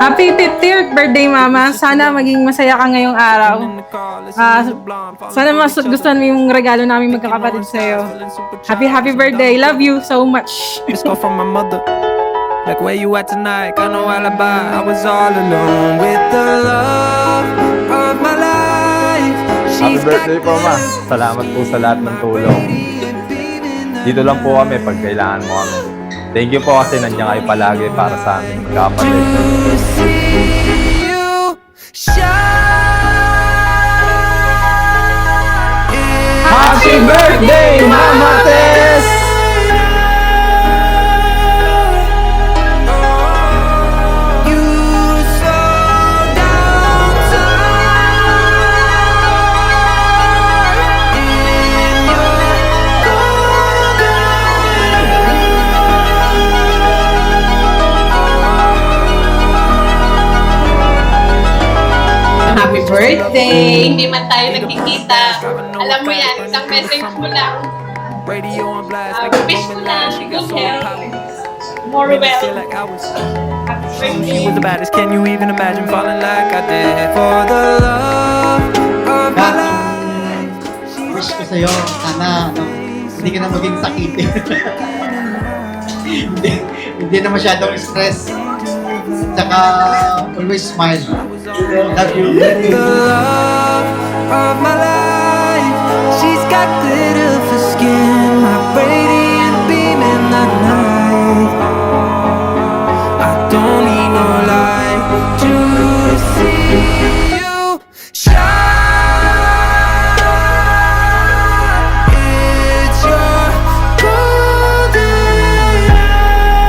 Happy 50th birthday, Mama. Sana maging masaya ka ngayong araw. Sana mas gustuhan mo yung regalo namin magkakapatid sa'yo. Happy birthday. Love you so much. Let's go from my mother. Like where you at tonight? Got no alibi. I was all alone with the love of my life. Happy birthday po, Ma. Salamat po sa lahat ng tulong. Dito lang po kami pag kailangan mo kami. Thank you po kasi nandiyan kayo palagi para sa amin magkakapatid. Happy birthday, Mama Tess! Happy birthday! Hindi man tayo nagkikita. Alam mo yan, isang message mo lang. Radio on blast, Wish mo lang good health. More well. Happy She was the birthday. baddest. Can you even imagine falling like I did for the love of my life? Wish ko sa'yo, sana hindi ka na maging sakitin. hindi na masyadong stress. Tsaka always smile. Love you. The love of my life. She's got glitter for skin, my radiant beam in the night. I don't need no light to see you shine. It's your golden hour.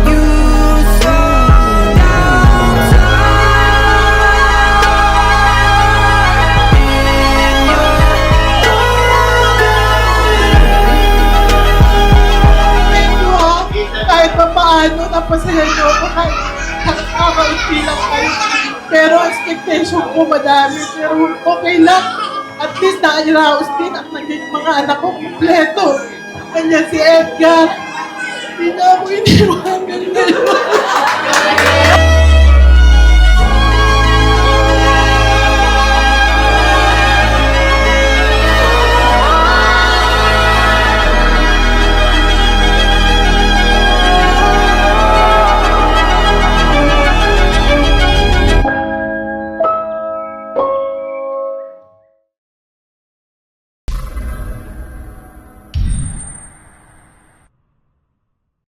You slow down time in your Thank you, ha. Kahit pa paano, napasaya niyo ako kahit nakakaunti lang kayo. Pero expectation ko madami. Pero okay lang. At least nakaraos din at naging mga anak ko kompleto. Kanya si Edgar. Hindi na ako iniwan.